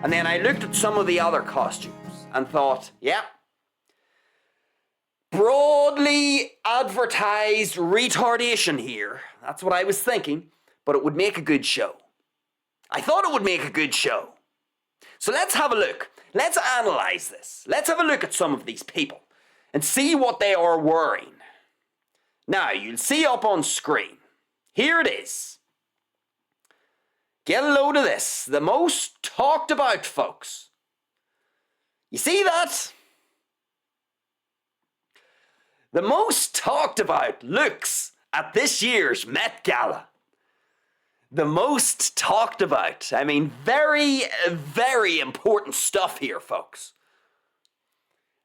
And then I looked at some of the other costumes and thought, yeah, broadly advertised retardation here. That's what I was thinking, but it would make a good show. I thought it would make a good show. So let's have a look. Let's analyze this. Let's have a look at some of these people and see what they are wearing. Now, you'll see up on screen. Here it is. Get a load of this. The most talked about, folks. You see that? The most talked about looks at this year's Met Gala. The most talked about. I mean, very, very important stuff here, folks.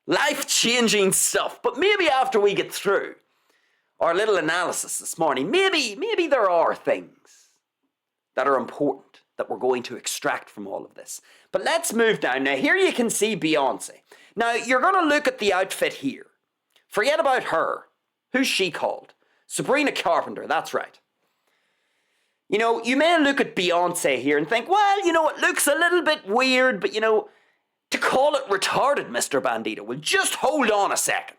Life-changing stuff. But maybe after we get through our little analysis this morning, maybe there are things that are important that we're going to extract from all of this. But let's move down. Now, here you can see Beyonce. Now, you're going to look at the outfit here. Forget about her. Who's she called? Sabrina Carpenter, that's right. You know, you may look at Beyonce here and think, well, you know, it looks a little bit weird, but you know, to call it retarded, Mr. Bandido, well, just hold on a second.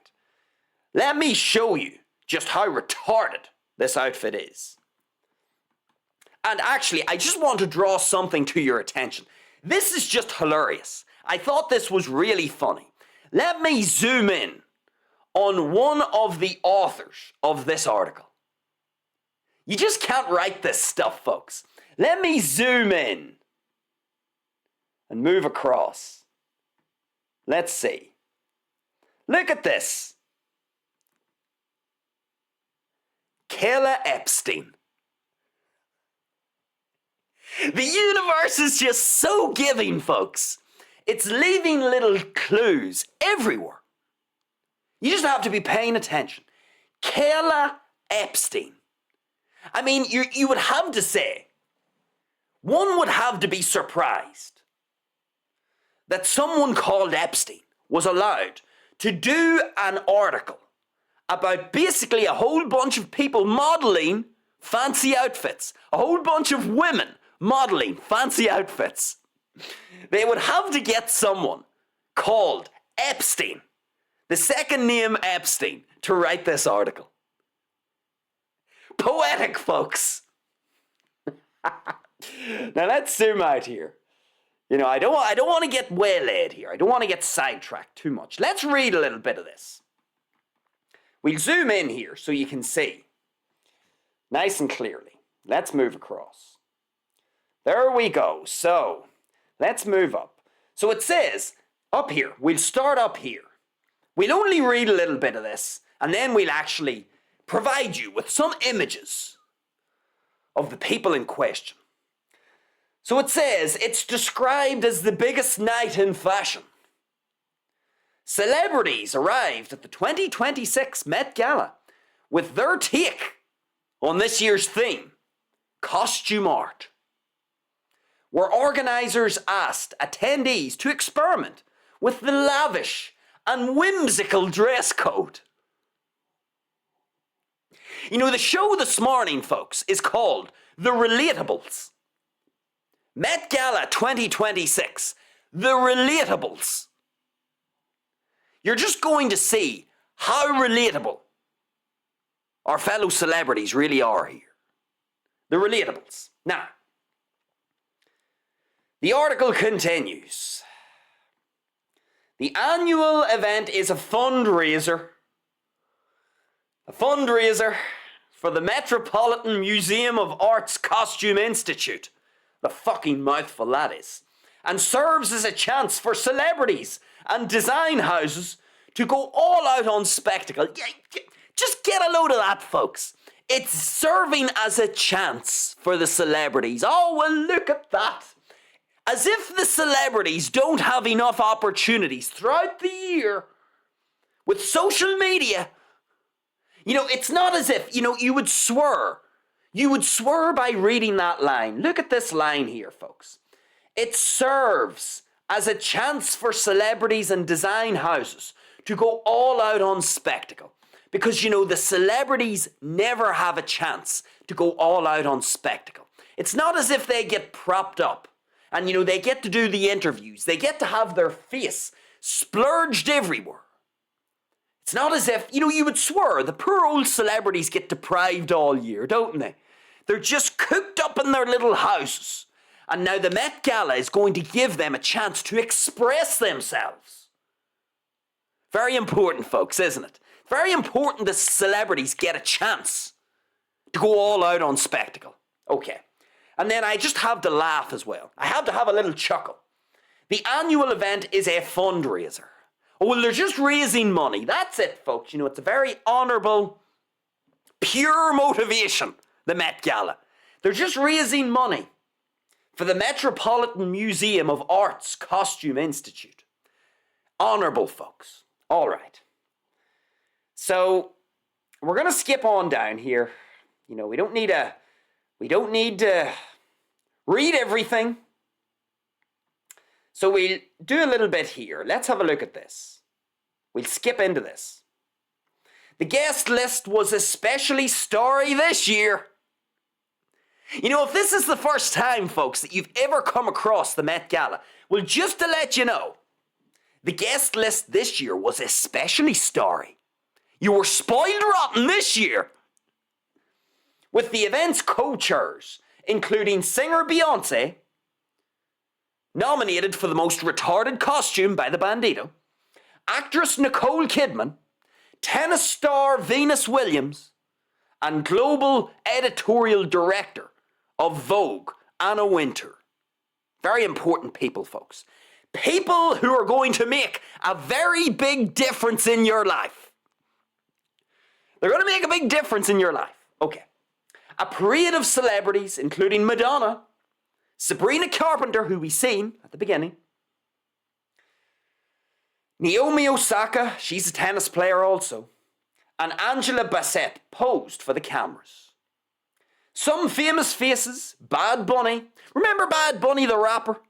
Let me show you just how retarded this outfit is. And actually, I just want to draw something to your attention. This is just hilarious. I thought this was really funny. Let me zoom in on one of the authors of this article. You just can't write this stuff, folks. Let me zoom in and move across. Let's see. Look at this. Kayla Epstein. The universe is just so giving, folks. It's leaving little clues everywhere. You just have to be paying attention. Kayla Epstein. I mean, you would have to say, one would have to be surprised that someone called Epstein was allowed to do an article about basically a whole bunch of people modeling fancy outfits. A whole bunch of women modeling fancy outfits. They would have to get someone called Epstein, the second name Epstein, to write this article. Poetic, folks. Now let's zoom out here. You know, I don't want to get waylaid here. I don't want to get sidetracked too much. Let's read a little bit of this. We'll zoom in here so you can see nice and clearly. Let's move across. There we go. So, let's move up. So it says, up here, we'll start up here. We'll only read a little bit of this, and then we'll actually provide you with some images of the people in question. So it says, it's described as the biggest night in fashion. Celebrities arrived at the 2026 Met Gala with their take on this year's theme, costume art, where organisers asked attendees to experiment with the lavish and whimsical dress code. You know, the show this morning, folks, is called The Relatables. Met Gala 2026, The Relatables. You're just going to see how relatable our fellow celebrities really are here. The Relatables. Now, the article continues. The annual event is a fundraiser. A fundraiser for the Metropolitan Museum of Art's Costume Institute. The fucking mouthful that is. And serves as a chance for celebrities and design houses to go all out on spectacle. Just get a load of that, folks. It's serving as a chance for the celebrities. Oh, well, look at that. As if the celebrities don't have enough opportunities throughout the year with social media. You know, it's not as if, you know, you would swear by reading that line. Look at this line here, folks. It serves as a chance for celebrities and design houses to go all out on spectacle. Because, you know, the celebrities never have a chance to go all out on spectacle. It's not as if they get propped up And, they get to do the interviews. They get to have their face splurged everywhere. It's not as if, you would swear the poor old celebrities get deprived all year, don't they? They're just cooped up in their little houses. And now the Met Gala is going to give them a chance to express themselves. Very important, folks, isn't it? Very important that celebrities get a chance to go all out on spectacle. Okay. And then I just have to laugh as well. I have to have a little chuckle. The annual event is a fundraiser. Oh, well, they're just raising money. That's it, folks. It's a very honourable, pure motivation, the Met Gala. They're just raising money for the Metropolitan Museum of Art's Costume Institute. Honourable, folks. All right. So, we're going to skip on down here. We don't need to read everything. So we'll do a little bit here. Let's have a look at this. We'll skip into this. The guest list was especially starry this year. If this is the first time, folks, that you've ever come across the Met Gala, well, just to let you know, the guest list this year was especially starry. You were spoiled rotten this year. With the event's co-chairs, including singer Beyonce, nominated for the most retarded costume by the Bandido, actress Nicole Kidman, tennis star Venus Williams, and global editorial director of Vogue, Anna Wintour. Very important people, folks. People who are going to make a very big difference in your life. They're going to make a big difference in your life. Okay. A parade of celebrities, including Madonna, Sabrina Carpenter, who we seen at the beginning, Naomi Osaka, she's a tennis player also, and Angela Bassett posed for the cameras. Some famous faces, Bad Bunny. Remember Bad Bunny the rapper?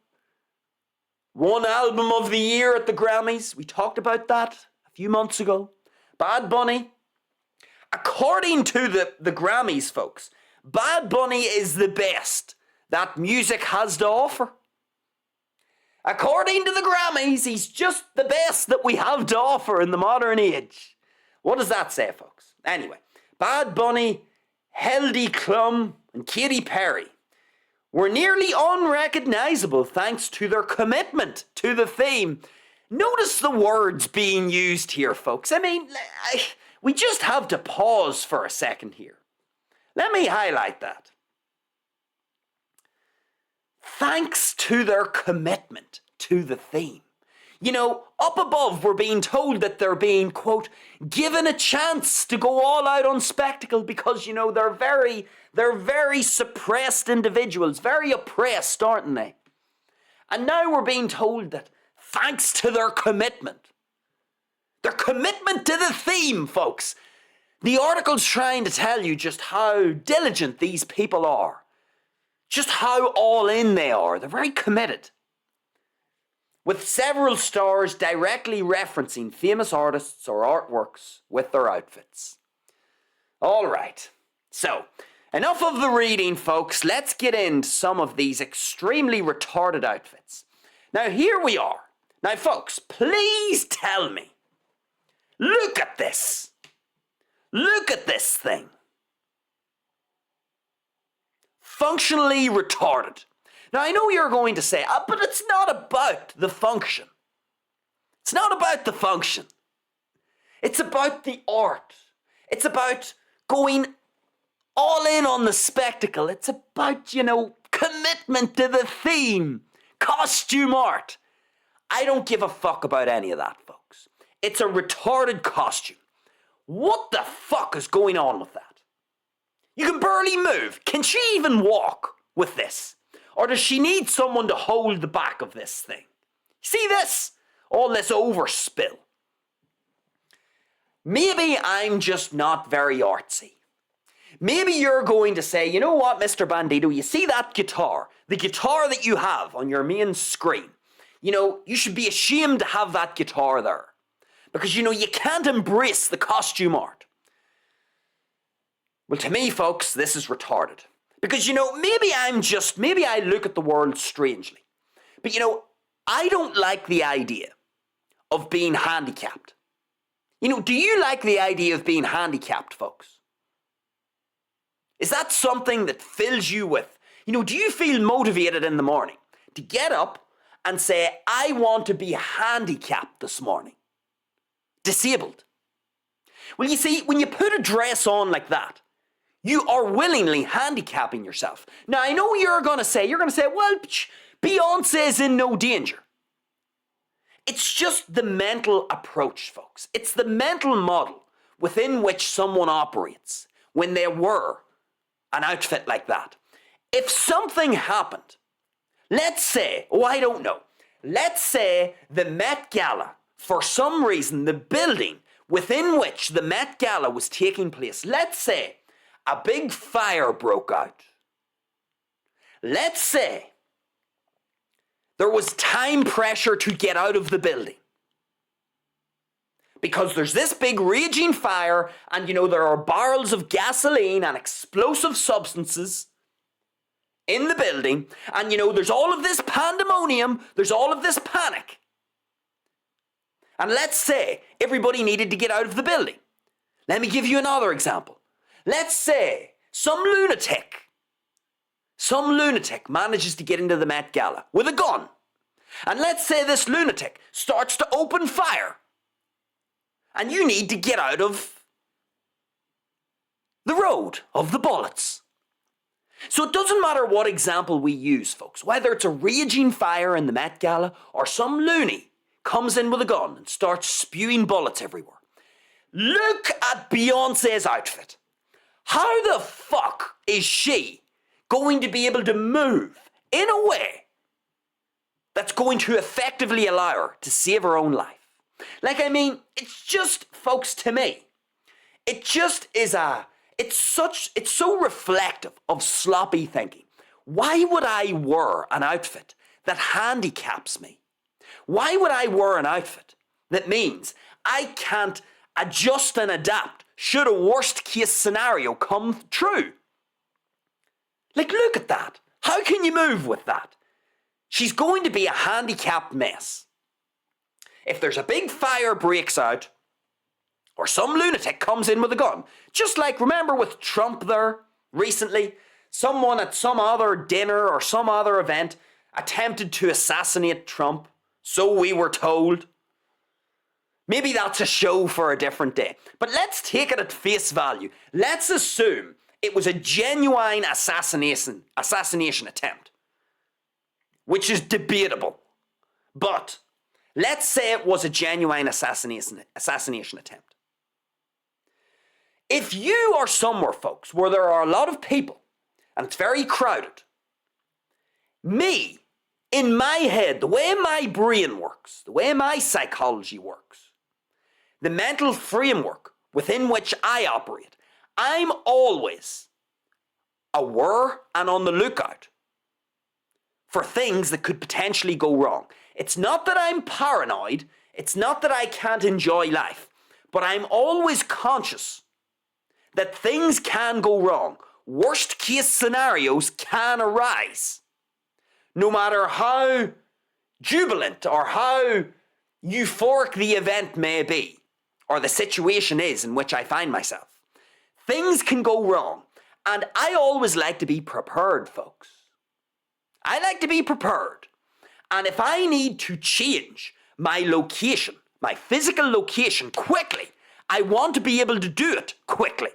Won Album of the Year at the Grammys. We talked about that a few months ago. Bad Bunny. According to the Grammys, folks, Bad Bunny is the best that music has to offer. According to the Grammys, he's just the best that we have to offer in the modern age. What does that say, folks? Anyway, Bad Bunny, Heidi Klum, and Katy Perry were nearly unrecognizable thanks to their commitment to the theme. Notice the words being used here, folks. We just have to pause for a second here. Let me highlight that. Thanks to their commitment to the theme. Up above we're being told that they're being, quote, given a chance to go all out on spectacle because, they're very suppressed individuals, very oppressed, aren't they? And now we're being told that thanks to their commitment to the theme, folks. The article's trying to tell you just how diligent these people are. Just how all in they are. They're very committed. With several stars directly referencing famous artists or artworks with their outfits. All right. So, enough of the reading, folks. Let's get into some of these extremely retarded outfits. Now, here we are. Now, folks, please tell me. Look at this. Look at this thing. Functionally retarded. Now, I know you're going to say, but it's not about the function. It's not about the function. It's about the art. It's about going all in on the spectacle. It's about, commitment to the theme. Costume art. I don't give a fuck about any of that, folks. It's a retarded costume. What the fuck is going on with that? You can barely move. Can she even walk with this? Or does she need someone to hold the back of this thing? See this? All this overspill. Maybe I'm just not very artsy. Maybe you're going to say, you know what, Mr. Bandido, you see that guitar? The guitar that you have on your main screen. You should be ashamed to have that guitar there. Because, you can't embrace the costume art. Well, to me, folks, this is retarded. Because, maybe I look at the world strangely. But you know, I don't like the idea of being handicapped. You know, do you like the idea of being handicapped, folks? Is that something that fills you with, you know, do you feel motivated in the morning to get up and say, I want to be handicapped this morning? Disabled. Well, you see, when you put a dress on like that, you are willingly handicapping yourself. Now, I know you're going to say, well, Beyonce's in no danger. It's just the mental approach, folks. It's the mental model within which someone operates when they wear an outfit like that. If something happened, let's say, I don't know, let's say the Met Gala, for some reason, the building within which the Met Gala was taking place, let's say a big fire broke out. Let's say there was time pressure to get out of the building. Because there's this big raging fire and, you know, there are barrels of gasoline and explosive substances in the building. And, you know, there's all of this pandemonium. There's all of this panic. And let's say everybody needed to get out of the building. Let me give you another example. Let's say some lunatic manages to get into the Met Gala with a gun. And let's say this lunatic starts to open fire. And you need to get out of the road of the bullets. So it doesn't matter what example we use, folks. Whether it's a raging fire in the Met Gala or some loony comes in with a gun and starts spewing bullets everywhere. Look at Beyonce's outfit. How the fuck is she going to be able to move in a way that's going to effectively allow her to save her own life? Like, I mean, it's just, folks, to me, it just is it's so reflective of sloppy thinking. Why would I wear an outfit that handicaps me? Why would I wear an outfit that means I can't adjust and adapt should a worst case scenario come true? Like, look at that. How can you move with that? She's going to be a handicapped mess. If there's a big fire breaks out, or some lunatic comes in with a gun, just like, remember with Trump there recently, someone at some other dinner or some other event attempted to assassinate Trump, so we were told. Maybe that's a show for a different day. But let's take it at face value. Let's assume it was a genuine assassination attempt, which is debatable. But let's say it was a genuine assassination attempt. If you are somewhere, folks, where there are a lot of people and it's very crowded, me, in my head, the way my brain works, the way my psychology works, the mental framework within which I operate, I'm always aware and on the lookout for things that could potentially go wrong. It's not that I'm paranoid, it's not that I can't enjoy life, but I'm always conscious that things can go wrong. Worst case scenarios can arise. No matter how jubilant or how euphoric the event may be, or the situation is in which I find myself, things can go wrong. And I always like to be prepared, folks. I like to be prepared. And if I need to change my location, my physical location quickly, I want to be able to do it quickly.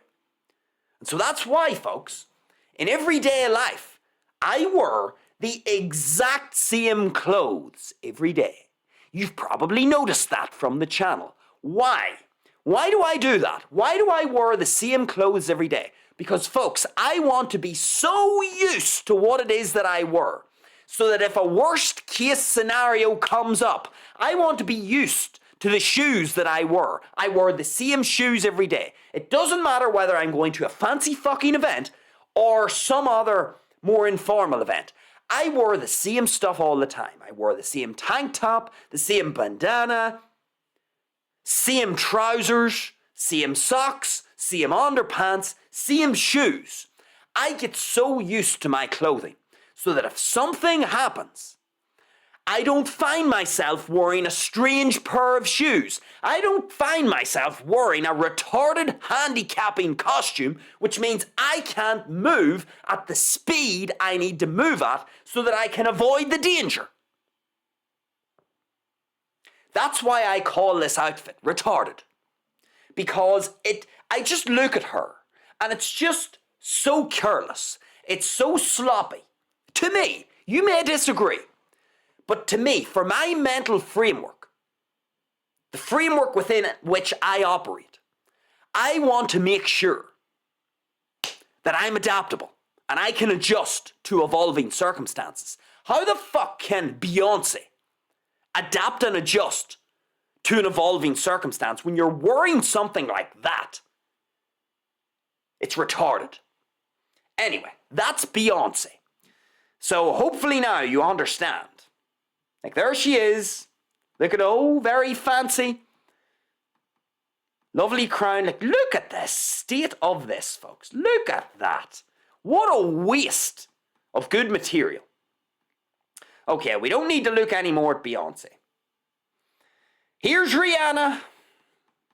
And so that's why, folks, in everyday life, I wear the exact same clothes every day. You've probably noticed that from the channel. Why? Why do I do that? Why do I wear the same clothes every day? Because, folks, I want to be so used to what it is that I wear, so that if a worst case scenario comes up, I want to be used to the shoes that I wear. I wear the same shoes every day. It doesn't matter whether I'm going to a fancy fucking event or some other more informal event. I wear the same stuff all the time. I wear the same tank top, the same bandana, same trousers, same socks, same underpants, same shoes. I get so used to my clothing so that if something happens I don't find myself wearing a strange pair of shoes. I don't find myself wearing a retarded handicapping costume, which means I can't move at the speed I need to move at so that I can avoid the danger. That's why I call this outfit retarded. Because I just look at her and it's just so careless. It's so sloppy. To me, you may disagree, but to me, for my mental framework, the framework within which I operate, I want to make sure that I'm adaptable and I can adjust to evolving circumstances. How the fuck can Beyonce adapt and adjust to an evolving circumstance when you're wearing something like that? It's retarded. Anyway, that's Beyonce. So hopefully now you understand. Like, there she is. Look at, oh, very fancy. Lovely crown. Like, look at the state of this, folks. Look at that. What a waste of good material. Okay, we don't need to look anymore at Beyonce. Here's Rihanna.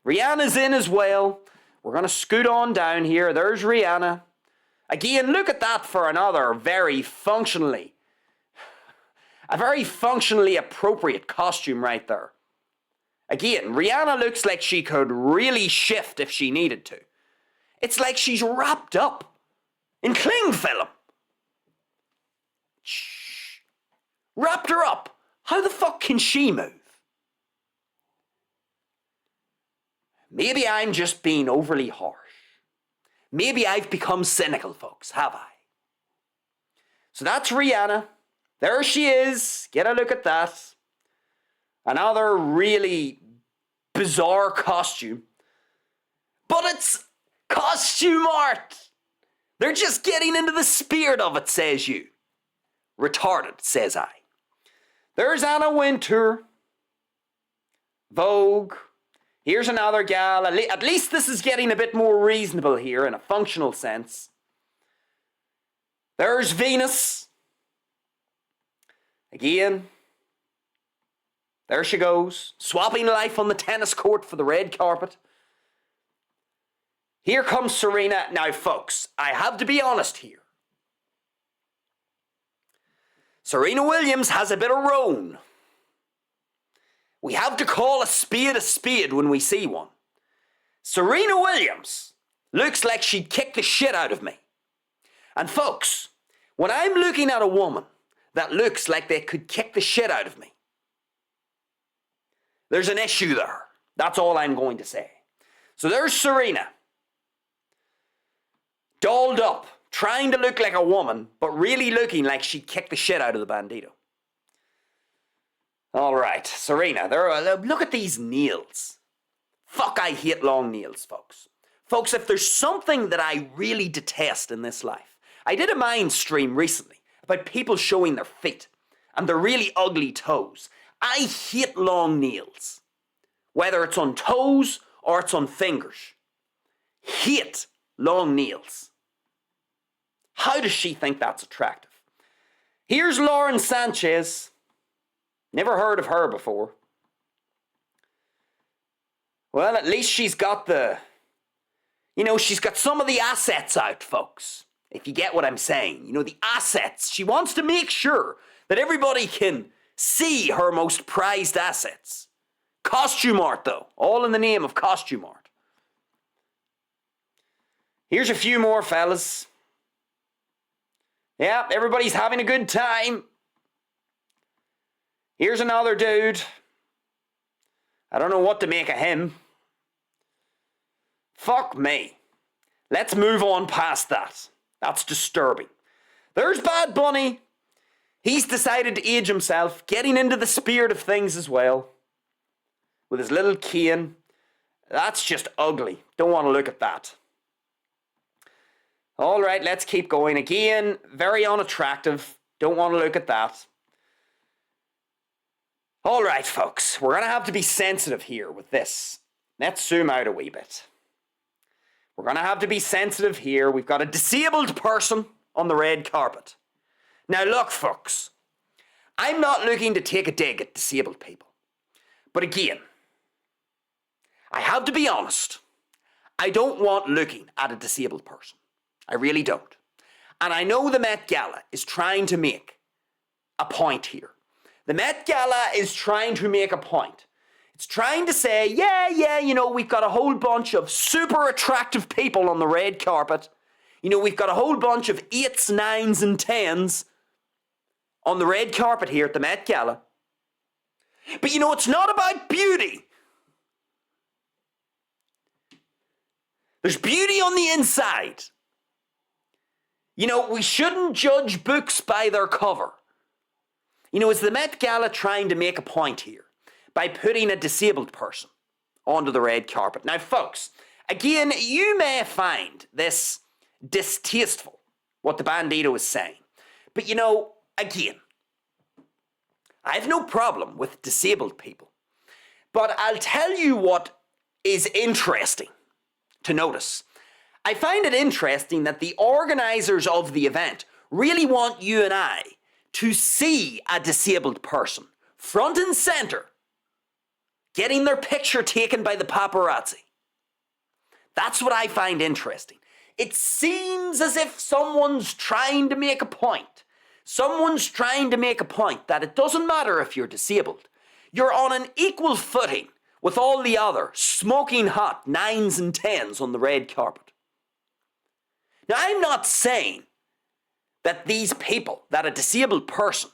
Rihanna's in as well. We're going to scoot on down here. There's Rihanna. Again, look at that for another very functionally appropriate costume right there. Again, Rihanna looks like she could really shift if she needed to. It's like she's wrapped up in cling film. Shh. Wrapped her up. How the fuck can she move? Maybe I'm just being overly harsh. Maybe I've become cynical, folks, have I? So that's Rihanna. There she is. Get a look at that. Another really bizarre costume. But it's costume art. They're just getting into the spirit of it, says you. Retarded, says I. There's Anna Wintour. Vogue. Here's another gal. At least this is getting a bit more reasonable here in a functional sense. There's Venus. Again. There she goes. Swapping life on the tennis court for the red carpet. Here comes Serena. Now, folks, I have to be honest here. Serena Williams has a bit of roan. We have to call a spade when we see one. Serena Williams looks like she'd kick the shit out of me. And folks, when I'm looking at a woman that looks like they could kick the shit out of me, there's an issue there. That's all I'm going to say. So there's Serena. Dolled up, trying to look like a woman, but really looking like she'd kick the shit out of the Bandido. All right, Serena, look at these nails. Fuck, I hate long nails, folks. Folks, if there's something that I really detest in this life, I did a mind stream recently about people showing their feet and their really ugly toes. I hate long nails, whether it's on toes or it's on fingers. Hate long nails. How does she think that's attractive? Here's Lauren Sanchez. Never heard of her before. Well, at least she's got she's got some of the assets out, folks. If you get what I'm saying. The assets. She wants to make sure that everybody can see her most prized assets. Costume art, though. All in the name of costume art. Here's a few more fellas. Yeah, everybody's having a good time. Here's another dude. I don't know what to make of him. Fuck me. Let's move on past that. That's disturbing. There's Bad Bunny. He's decided to age himself, getting into the spirit of things as well. With his little cane. That's just ugly. Don't want to look at that. All right, let's keep going. Again, very unattractive. Don't want to look at that. All right, folks, we're going to have to be sensitive here with this. Let's zoom out a wee bit. We're going to have to be sensitive here. We've got a disabled person on the red carpet. Now look, folks, I'm not looking to take a dig at disabled people. But again, I have to be honest. I don't want looking at a disabled person. I really don't. And I know the Met Gala is trying to make a point here. The Met Gala is trying to make a point. It's trying to say, yeah, we've got a whole bunch of super attractive people on the red carpet. We've got a whole bunch of 8s, 9s, and 10s on the red carpet here at the Met Gala. But it's not about beauty. There's beauty on the inside. We shouldn't judge books by their cover. Is the Met Gala trying to make a point here by putting a disabled person onto the red carpet? Now, folks, again, you may find this distasteful, what the Bandido is saying. But, again, I have no problem with disabled people. But I'll tell you what is interesting to notice. I find it interesting that the organisers of the event really want you and I to see a disabled person front and centre getting their picture taken by the paparazzi. That's what I find interesting. It seems as if someone's trying to make a point. Someone's trying to make a point that it doesn't matter if you're disabled. You're on an equal footing with all the other smoking hot 9s and 10s on the red carpet. Now, I'm not saying that these people, that a disabled person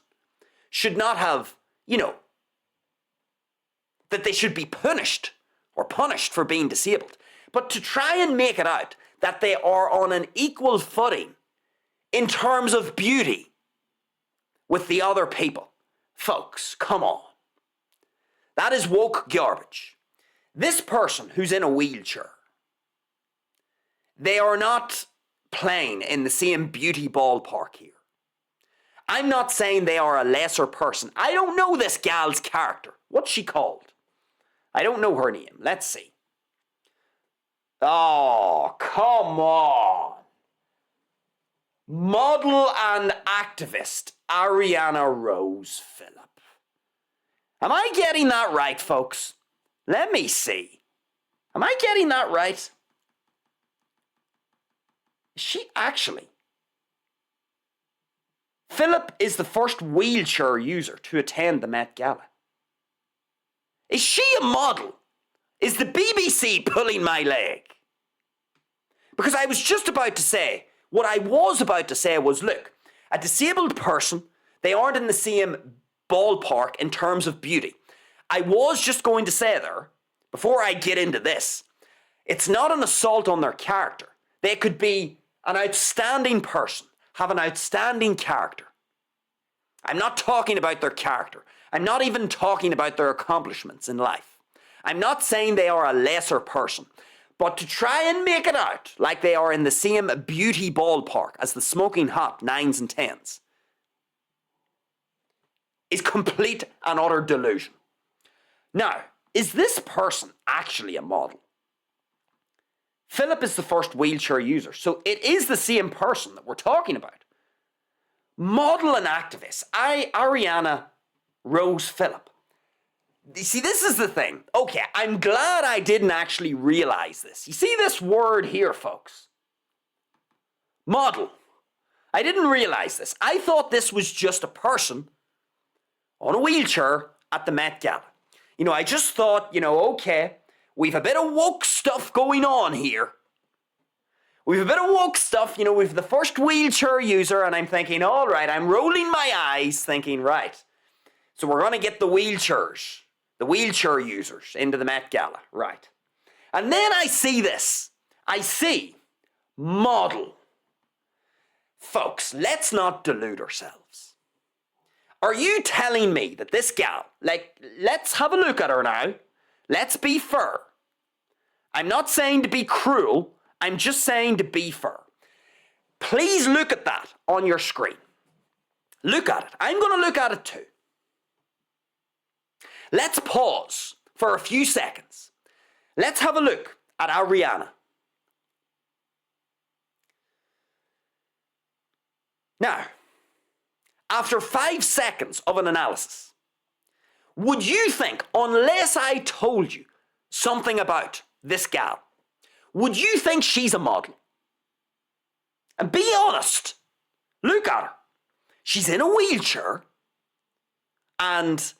should not have, that they should be punished for being disabled. But to try and make it out that they are on an equal footing in terms of beauty with the other people, folks, come on. That is woke garbage. This person who's in a wheelchair, they are not playing in the same beauty ballpark here. I'm not saying they are a lesser person. I don't know this gal's character. What's she called? I don't know her name. Let's see. Oh, come on. Model and activist Ariana Rose Phillip. Am I getting that right, folks? Let me see. Am I getting that right? Is she actually? Phillip is the first wheelchair user to attend the Met Gala. Is she a model? Is the BBC pulling my leg? Because I was just about to say, what I was about to say was, look, a disabled person, they aren't in the same ballpark in terms of beauty. I was just going to say there, before I get into this, it's not an assault on their character. They could be an outstanding person, have an outstanding character. I'm not talking about their character. I'm not even talking about their accomplishments in life. I'm not saying they are a lesser person. But to try and make it out like they are in the same beauty ballpark as the smoking hot 9s and 10s is complete and utter delusion. Now, is this person actually a model? Phillip is the first wheelchair user, so it is the same person that we're talking about. Model and activist, Ariana Rose Phillip. You see, this is the thing. Okay, I'm glad I didn't actually realize this. You see this word here, folks? Model. I didn't realize this. I thought this was just a person on a wheelchair at the Met Gala. I just thought, okay, we've a bit of woke stuff going on here. We've a bit of woke stuff, we've the first wheelchair user, and I'm thinking, all right, I'm rolling my eyes thinking, right, so we're going to get the wheelchair users into the Met Gala, right. And then I see this. I see model. Folks, let's not delude ourselves. Are you telling me that this gal, let's have a look at her now. Let's be fair. I'm not saying to be cruel. I'm just saying to be fair. Please look at that on your screen. Look at it. I'm going to look at it too. Let's pause for a few seconds. Let's have a look at Ariana. Now, after 5 seconds of an analysis, would you think, unless I told you something about this gal, would you think she's a model? And be honest. Look at her. She's in a wheelchair. And,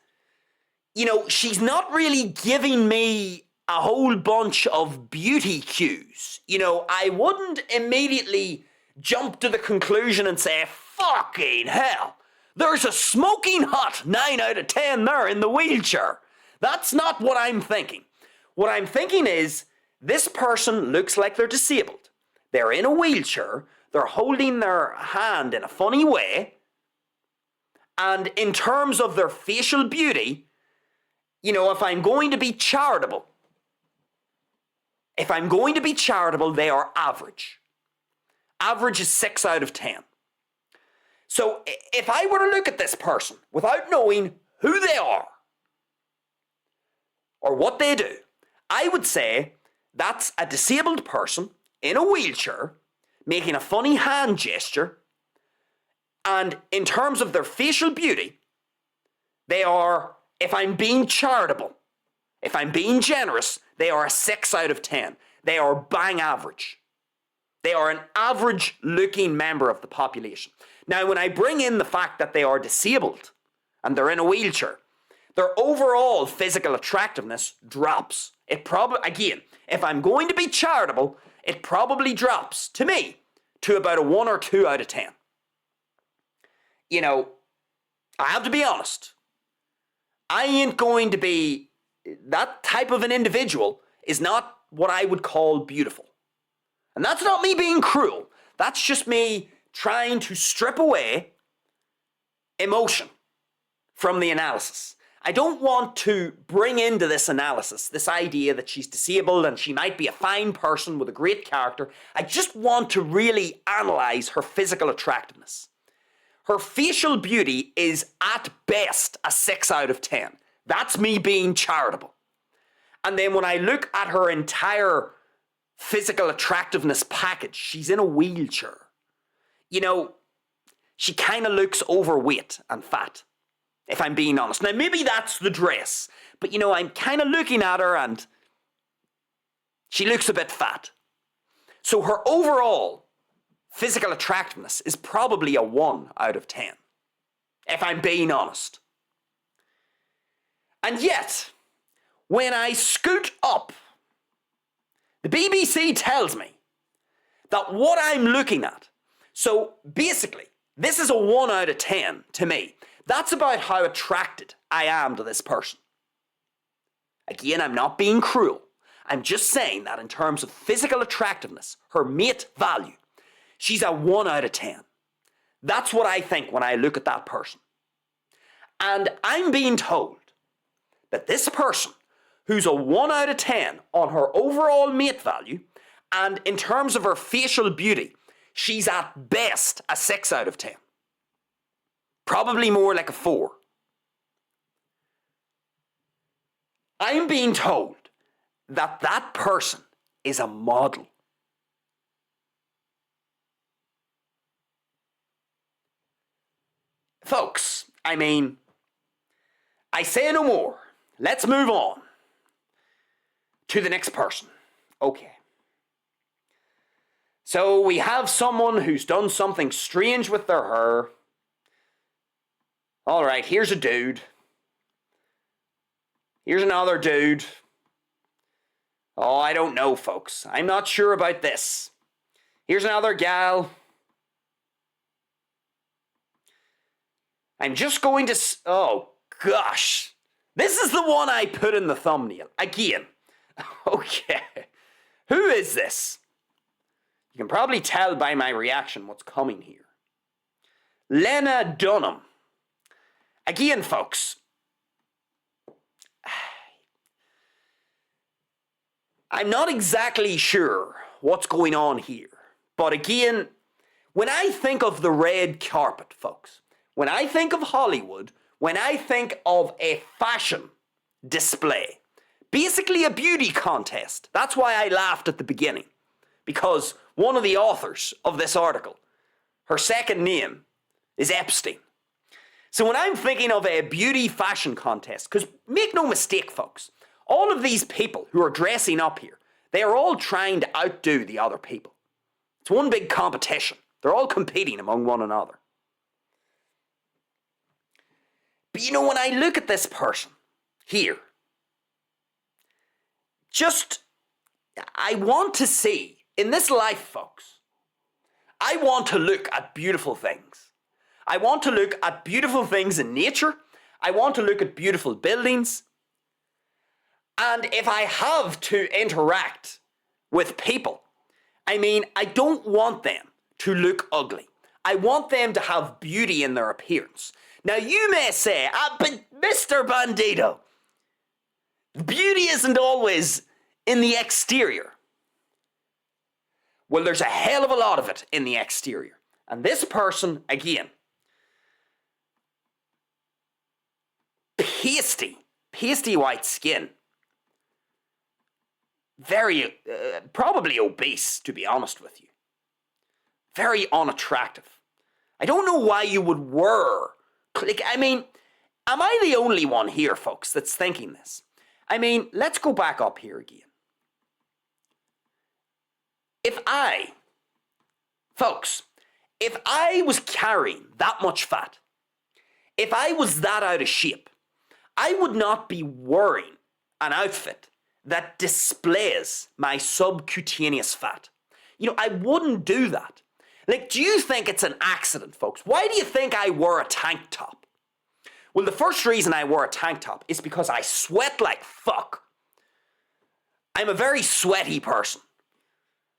you know, she's not really giving me a whole bunch of beauty cues. You know, I wouldn't immediately jump to the conclusion and say, fucking hell, there's a smoking hot 9 out of 10 there in the wheelchair. That's not what I'm thinking. What I'm thinking is, this person looks like they're disabled. They're in a wheelchair. They're holding their hand in a funny way. And in terms of their facial beauty, you know, if I'm going to be charitable, they are average. Average is 6 out of 10. So if I were to look at this person without knowing who they are or what they do, I would say that's a disabled person in a wheelchair making a funny hand gesture. And in terms of their facial beauty, they are, if I'm being charitable, if I'm being generous, they are a 6 out of 10. They are bang average. They are an average looking member of the population. Now, when I bring in the fact that they are disabled and they're in a wheelchair, their overall physical attractiveness drops. It probably, again, if I'm going to be charitable, it probably drops, to me, to about a 1 or 2 out of 10. You know, I have to be honest. I ain't going to be, that type of an individual is not what I would call beautiful. And that's not me being cruel. That's just me trying to strip away emotion from the analysis. I don't want to bring into this analysis this idea that she's disabled and she might be a fine person with a great character. I just want to really analyze her physical attractiveness. Her facial beauty is at best a 6 out of 10. That's me being charitable. And then when I look at her entire physical attractiveness package, she's in a wheelchair. You know, she kind of looks overweight and fat, if I'm being honest. Now, maybe that's the dress, but you know, I'm kind of looking at her and she looks a bit fat. So her overall physical attractiveness is probably a 1 out of 10, if I'm being honest. And yet, when I scoot up, the BBC tells me that what I'm looking at, so basically, this is a 1 out of 10 to me. That's about how attracted I am to this person. Again, I'm not being cruel. I'm just saying that in terms of physical attractiveness, her mate value, she's a 1 out of 10. That's what I think when I look at that person. And I'm being told that this person, who's a 1 out of 10 on her overall mate value, and in terms of her facial beauty, she's at best a 6 out of 10. Probably more like a 4. I'm being told that that person is a model. Folks, I mean, I say no more. Let's move on to the next person. Okay. So we have someone who's done something strange with their hair. All right, here's a dude. Here's another dude. Oh, I don't know, folks. I'm not sure about this. Here's another gal. I'm just going to... Oh, gosh. This is the one I put in the thumbnail. Again. Okay. Who is this? You can probably tell by my reaction what's coming here. Lena Dunham. Again, folks. I'm not exactly sure what's going on here. But again, when I think of the red carpet, folks, when I think of Hollywood, when I think of a fashion display, basically a beauty contest. That's why I laughed at the beginning. Because one of the authors of this article, her second name is Epstein. So when I'm thinking of a beauty fashion contest, because make no mistake, folks, all of these people who are dressing up here, they are all trying to outdo the other people. It's one big competition. They're all competing among one another. But you know, when I look at this person here, I want to see, in this life, folks, I want to look at beautiful things. I want to look at beautiful things in nature. I want to look at beautiful buildings. And if I have to interact with people, I mean, I don't want them to look ugly. I want them to have beauty in their appearance. Now you may say, but Mr. Bandido, beauty isn't always in the exterior. Well, there's a hell of a lot of it in the exterior. And this person, again, pasty white skin, very, probably obese, to be honest with you. Very unattractive. I don't know why you would wear, I mean, am I the only one here, folks, that's thinking this? I mean, let's go back up here again. If I was carrying that much fat, if I was that out of shape, I would not be wearing an outfit that displays my subcutaneous fat. You know, I wouldn't do that. Like, do you think it's an accident, folks? Why do you think I wear a tank top? Well, the first reason I wear a tank top is because I sweat like fuck. I'm a very sweaty person.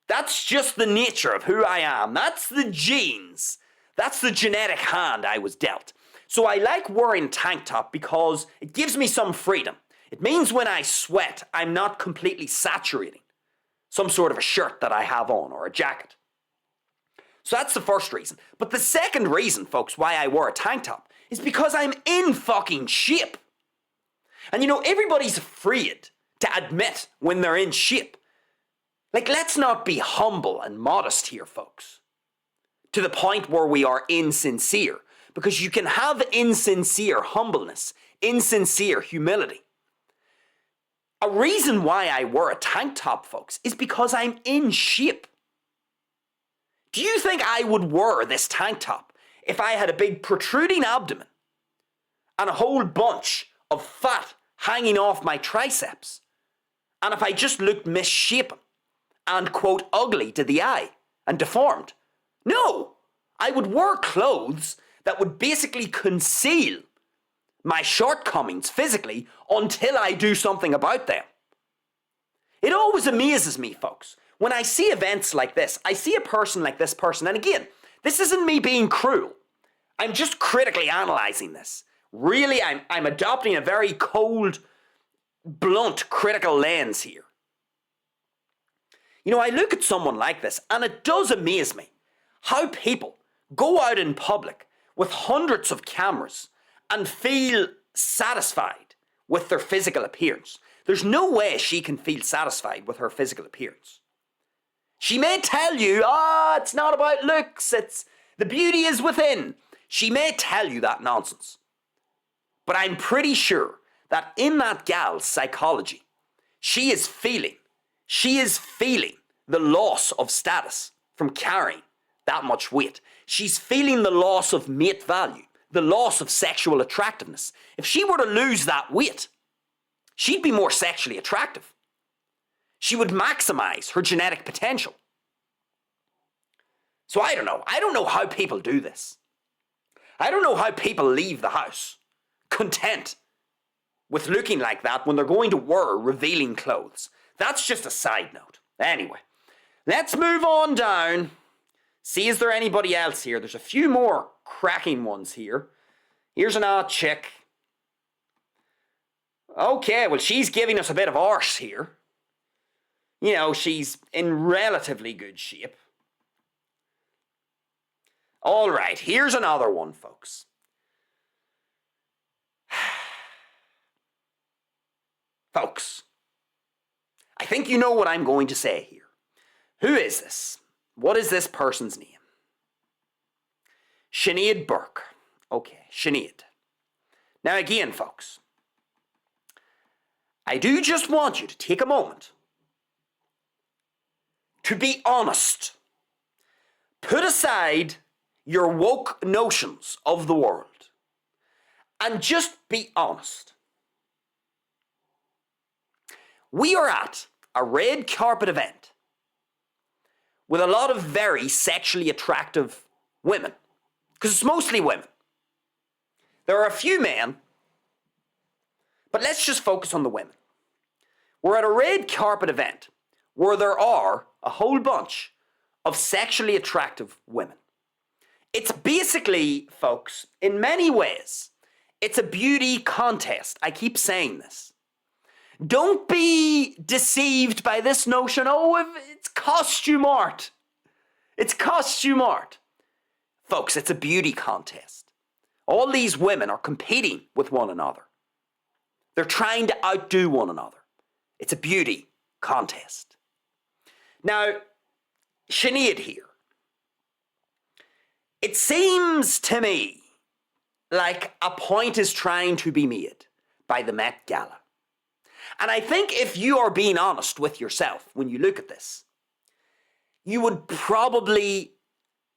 That's just the nature of who I am. That's the genes. That's the genetic hand I was dealt. So I like wearing tank top because it gives me some freedom. It means when I sweat, I'm not completely saturating some sort of a shirt that I have on or a jacket. So that's the first reason. But the second reason, folks, why I wear a tank top is because I'm in fucking shape. And you know, everybody's afraid to admit when they're in shape. Like, let's not be humble and modest here, folks, to the point where we are insincere. Because you can have insincere humbleness, insincere humility. A reason why I wear a tank top, folks, is because I'm in shape. Do you think I would wear this tank top if I had a big protruding abdomen and a whole bunch of fat hanging off my triceps? And if I just looked misshapen and, quote, ugly to the eye and deformed? No, I would wear clothes that would basically conceal my shortcomings physically until I do something about them. It always amazes me, folks, when I see events like this. I see a person like this person, and again, this isn't me being cruel. I'm just critically analysing this. Really, I'm adopting a very cold, blunt, critical lens here. You know, I look at someone like this, and it does amaze me how people go out in public with hundreds of cameras and feel satisfied with their physical appearance. There's no way she can feel satisfied with her physical appearance. She may tell you, it's not about looks, the beauty is within. She may tell you that nonsense. But I'm pretty sure that in that gal's psychology, she is feeling the loss of status from carrying that much weight. She's feeling the loss of mate value, the loss of sexual attractiveness. If she were to lose that weight, she'd be more sexually attractive. She would maximize her genetic potential. So I don't know. I don't know how people do this. I don't know how people leave the house content with looking like that when they're going to wear revealing clothes. That's just a side note. Anyway, let's move on down. See, is there anybody else here? There's a few more cracking ones here. Here's an odd chick. Okay, well, she's giving us a bit of arse here. You know, she's in relatively good shape. All right, here's another one, folks. Folks, I think you know what I'm going to say here. Who is this? What is this person's name? Sinead Burke. Okay, Sinead. Now again, folks, I do just want you to take a moment to be honest. Put aside your woke notions of the world and just be honest. We are at a red carpet event with a lot of very sexually attractive women, because it's mostly women. There are a few men, but let's just focus on the women. We're at a red carpet event where there are a whole bunch of sexually attractive women. It's basically, folks, in many ways, it's a beauty contest. I keep saying this. Don't be deceived by this notion, it's costume art. It's costume art. Folks, it's a beauty contest. All these women are competing with one another. They're trying to outdo one another. It's a beauty contest. Now, Sinead here. It seems to me like a point is trying to be made by the Met Gala. And I think if you are being honest with yourself when you look at this, you would probably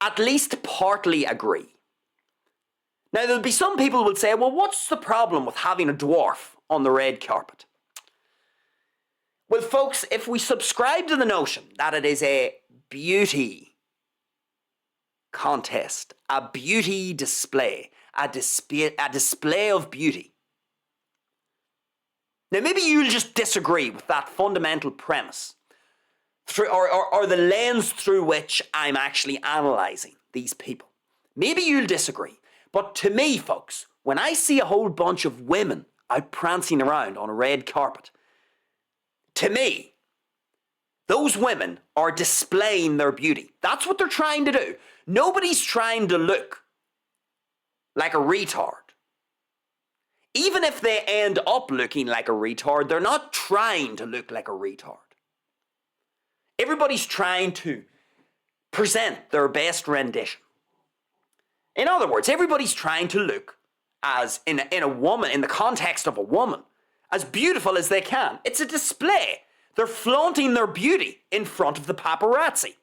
at least partly agree. Now, there'll be some people who will say, well, what's the problem with having a dwarf on the red carpet? Well, folks, if we subscribe to the notion that it is a beauty contest, a beauty display, a display of beauty. Now, maybe you'll just disagree with that fundamental premise, or the lens through which I'm actually analysing these people. Maybe you'll disagree, but to me, folks, when I see a whole bunch of women out prancing around on a red carpet, to me, those women are displaying their beauty. That's what they're trying to do. Nobody's trying to look like a retard. Even if they end up looking like a retard, they're not trying to look like a retard. Everybody's trying to present their best rendition. In other words, everybody's trying to look as, in a woman, in the context of a woman, as beautiful as they can. It's a display. They're flaunting their beauty in front of the paparazzi,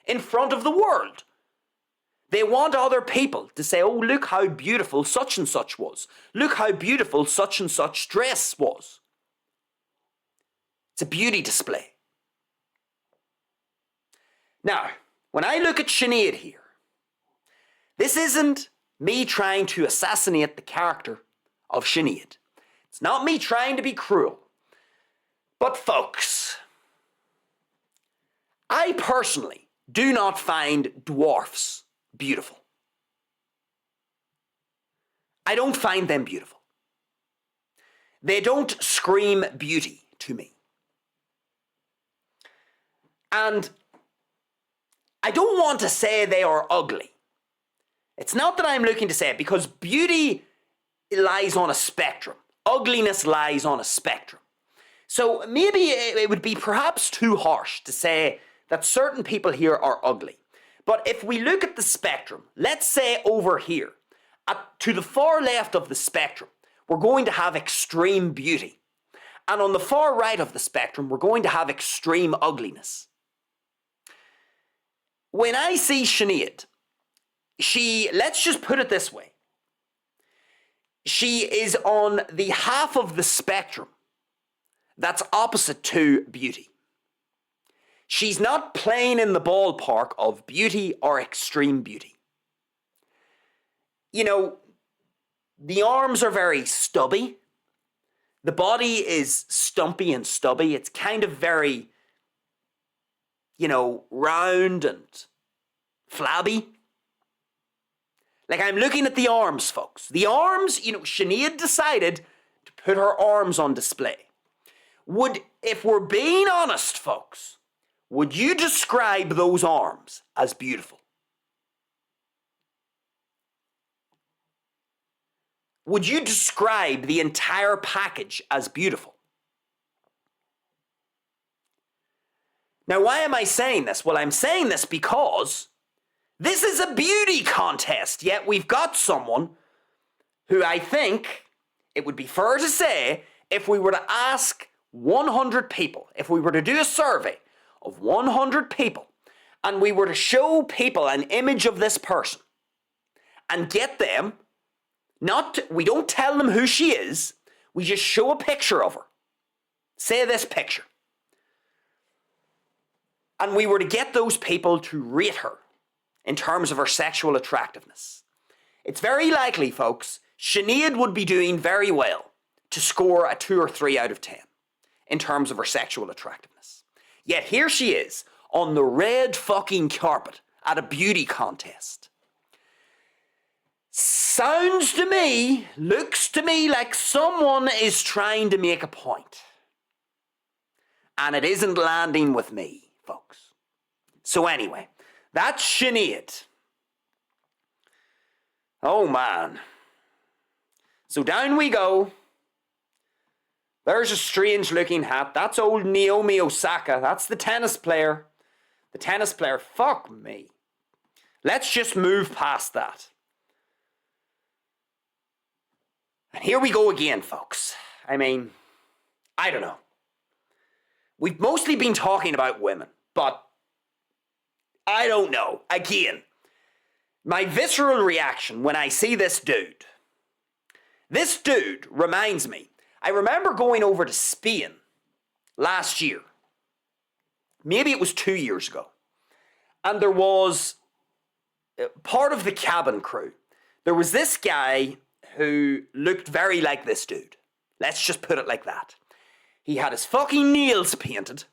in front of the world. They want other people to say, oh, look how beautiful such and such was. Look how beautiful such and such dress was. It's a beauty display. Now, when I look at Sinead here, this isn't me trying to assassinate the character of Sinead. It's not me trying to be cruel. But folks, I personally do not find dwarfs beautiful. I don't find them beautiful. They don't scream beauty to me. And I don't want to say they are ugly. It's not that I'm looking to say it, because beauty lies on a spectrum. Ugliness lies on a spectrum. So maybe it would be perhaps too harsh to say that certain people here are ugly. But if we look at the spectrum, let's say over here, to the far left of the spectrum, we're going to have extreme beauty. And on the far right of the spectrum, we're going to have extreme ugliness. When I see Sinead, let's just put it this way. She is on the half of the spectrum that's opposite to beauty. She's not playing in the ballpark of beauty or extreme beauty. You know, the arms are very stubby. The body is stumpy and stubby. It's kind of very, round and flabby. Like, I'm looking at the arms, folks. The arms, Sinead decided to put her arms on display. If we're being honest, folks, would you describe those arms as beautiful? Would you describe the entire package as beautiful? Now, why am I saying this? Well, I'm saying this because this is a beauty contest, yet we've got someone who I think it would be fair to say, if we were to ask 100 people, if we were to do a survey of 100 people, and we were to show people an image of this person, and get them, we don't tell them who she is, we just show a picture of her. Say this picture. And we were to get those people to rate her in terms of her sexual attractiveness. It's very likely, folks, Sinead would be doing very well to score a 2 or 3 out of 10 in terms of her sexual attractiveness. Yet here she is on the red fucking carpet at a beauty contest. Sounds to me, looks to me like someone is trying to make a point. And it isn't landing with me, folks. So anyway, that's Sinead. Oh man. So down we go. There's a strange looking hat. That's old Naomi Osaka. That's the tennis player. The tennis player. Fuck me. Let's just move past that. And here we go again, folks. I mean, I don't know. We've mostly been talking about women, but I don't know. Again, my visceral reaction when I see this dude reminds me, I remember going over to Spain last year. Maybe it was 2 years ago. And there was part of the cabin crew. There was this guy who looked very like this dude. Let's just put it like that. He had his fucking nails painted.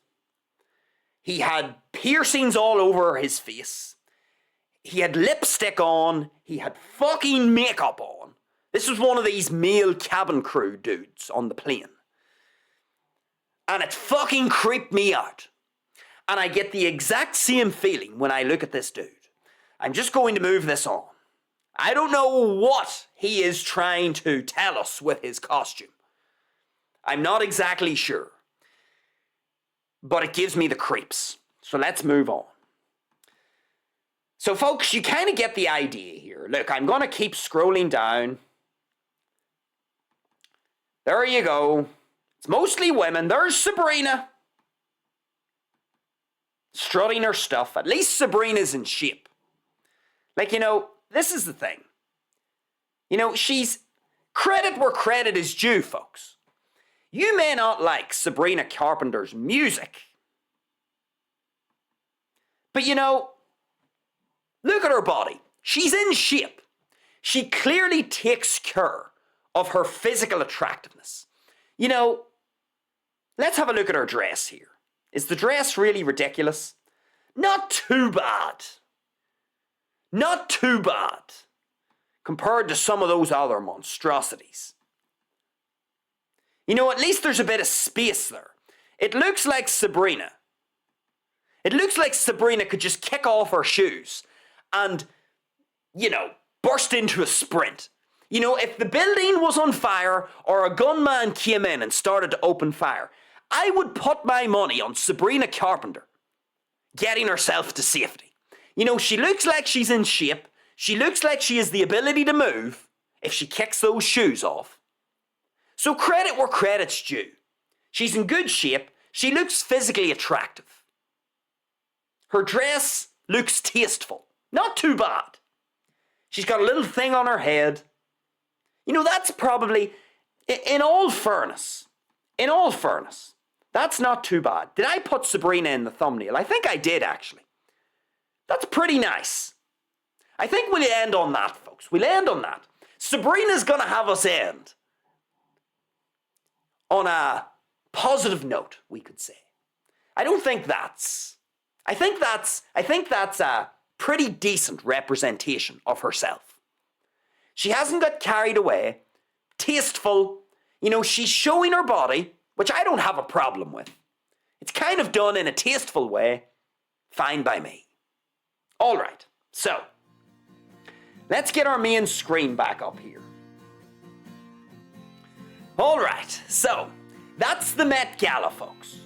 He had piercings all over his face. He had lipstick on. He had fucking makeup on. This was one of these male cabin crew dudes on the plane. And it fucking creeped me out. And I get the exact same feeling when I look at this dude. I'm just going to move this on. I don't know what he is trying to tell us with his costume. I'm not exactly sure. But it gives me the creeps. So let's move on. So folks, you kind of get the idea here. Look, I'm going to keep scrolling down. There you go. It's mostly women. There's Sabrina. Strutting her stuff. At least Sabrina's in shape. Like, this is the thing. She's credit where credit is due, folks. You may not like Sabrina Carpenter's music. But look at her body. She's in shape. She clearly takes care of her physical attractiveness. Let's have a look at her dress here. Is the dress really ridiculous? Not too bad. Not too bad. Compared to some of those other monstrosities. At least there's a bit of space there. It looks like Sabrina. It looks like Sabrina could just kick off her shoes and, burst into a sprint. If the building was on fire or a gunman came in and started to open fire, I would put my money on Sabrina Carpenter getting herself to safety. She looks like she's in shape. She looks like she has the ability to move if she kicks those shoes off. So credit where credit's due. She's in good shape. She looks physically attractive. Her dress looks tasteful. Not too bad. She's got a little thing on her head. That's probably, in all fairness, that's not too bad. Did I put Sabrina in the thumbnail? I think I did, actually. That's pretty nice. I think we'll end on that, folks. We'll end on that. Sabrina's going to have us end on a positive note, we could say. I think that's a pretty decent representation of herself. She hasn't got carried away. Tasteful. She's showing her body, which I don't have a problem with. It's kind of done in a tasteful way. Fine by me. All right, so let's get our main screen back up here. All right, so that's the Met Gala, folks.